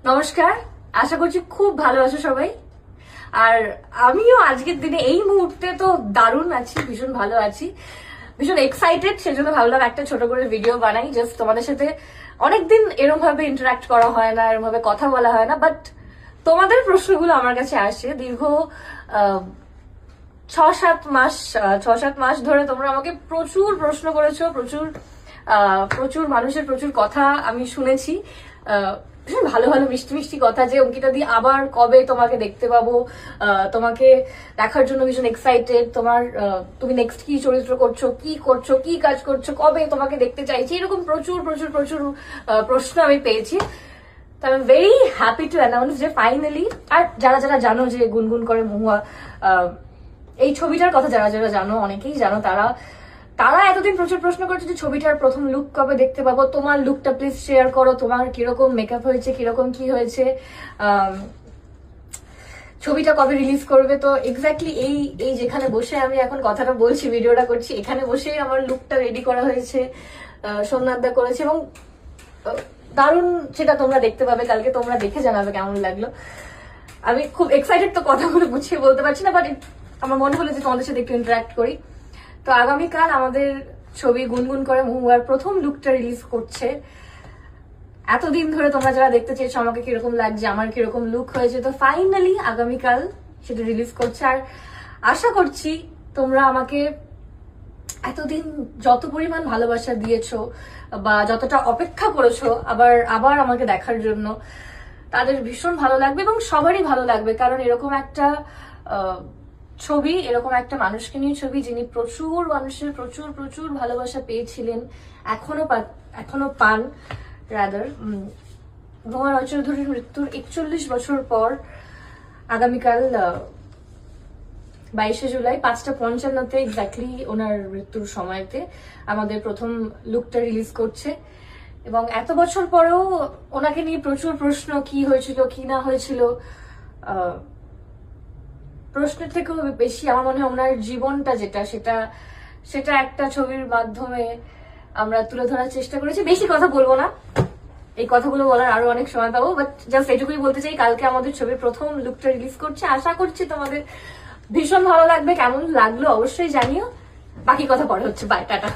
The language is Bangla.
নমস্কার, আশা করছি খুব ভালো আছো সবাই। আর আমিও আজকের দিনে এই মুহূর্তে তো দারুণ আছি, ভীষণ ভালো আছি, ভীষণ এক্সাইটেড। সেজন্য ভাবলাম একটা ছোট করে ভিডিও বানাই, জাস্ট তোমাদের সাথে অনেকদিন এরকম ভাবে ইন্টারাক্ট করা হয় না, এরকম ভাবে কথা বলা হয় না, বাট তোমাদের প্রশ্নগুলো আমার কাছে আসে। দীর্ঘ 6-7 মাস ধরে তোমরা আমাকে প্রচুর প্রশ্ন করেছো, প্রচুর মানুষের প্রচুর কথা আমি শুনেছি, ভীষণ ভালো ভালো মিষ্টি মিষ্টি কথা, যে অঙ্কিতা দি আবার কবে তোমাকে দেখতে পাবো, তোমাকে দেখার জন্য ভীষণ এক্সাইটেড, তুমি নেক্সট কি চরিত্র করছো, কি কাজ করছো, কবে তোমাকে দেখতে চাইছি, এরকম প্রচুর প্রচুর প্রচুর প্রশ্ন আমি পেয়েছি। তো আমি ভেরি হ্যাপি টু অ্যানাউন্স যে ফাইনালি, আর যারা যারা জানো যে গুনগুন করে মহুয়া, এই ছবিটার কথা যারা যারা জানো, অনেকেই জানো, তারা এতদিন প্রচুর প্রশ্ন করছে যে ছবিটার প্রথম লুক কবে দেখতে পাবো, তোমার লুকটা প্লিজ শেয়ার করো, তোমার কিরকম মেকআপ হয়েছে, কিরকম কি হয়েছে, ছবিটা কবে রিলিজ করবে। তো এক্স্যাক্টলি এই যেখানে বসে আমি এখন কথাটা বলছি, ভিডিওটা করছি, এখানে বসেই আমার লুকটা রেডি করা হয়েছে, সোমনাথদা করেছে, এবং দারুণ সেটা তোমরা দেখতে পাবে কালকে, তোমরা দেখে জানাবে কেমন লাগলো। আমি খুব এক্সাইটেড, তো কথাগুলো গুছিয়ে বলতে পারছি না, বাট আমার মনে হলো যে তোমাদের সাথে একটু ইন্টারাক্ট করি। তো আগামীকাল আমাদের ছবি গুনগুন করে মহুয়ার প্রথম লুকটা রিলিজ করছে। এতদিন ধরে তোমরা যারা দেখতে চেয়েছো আমাকে কিরকম লাগছে, আমার কিরকম লুক হয়েছে, তো ফাইনালি আগামীকাল সেটা রিলিজ করছে। আর আশা করছি তোমরা আমাকে এতদিন যত পরিমাণ ভালোবাসা দিয়েছো বা যতটা অপেক্ষা করেছো আবার আমাকে দেখার জন্য, তাদের ভীষণ ভালো লাগবে এবং সবারই ভালো লাগবে। কারণ এরকম একটা ছবি, এরকম একটা মানুষকে নিয়ে ছবি, যিনি প্রচুর মানুষের প্রচুর প্রচুর ভালোবাসা পেয়েছিলেন, এখনো পান। রাদার মহুয়া রয় চৌধুরীর মৃত্যুর 41 বছর পর আগামীকাল 22শে জুলাই 5:55 এক্স্যাক্টলি ওনার মৃত্যুর সময়তে আমাদের প্রথম লুকটা রিলিজ করছে। এবং এত বছর পরেও ওনাকে নিয়ে প্রচুর প্রশ্ন, কি হয়েছিল কি না হয়েছিল, প্রশ্নের থেকেও বেশি আমার মনে হয় ওনার জীবনটা সেটা একটা ছবির মাধ্যমে আমরা তুলে ধরার চেষ্টা করেছি। বেশি কথা বলবো না, এই কথাগুলো বলার আরো অনেক সময় পাবো, বাট জাস্ট এটুকুই বলতে চাই, কালকে আমাদের ছবির প্রথম লুকটা রিলিজ করছে। আশা করছি তোমাদের ভীষণ ভালো লাগবে। কেমন লাগলো অবশ্যই জানিও। বাকি কথা পরে হচ্ছে। Bye, tata.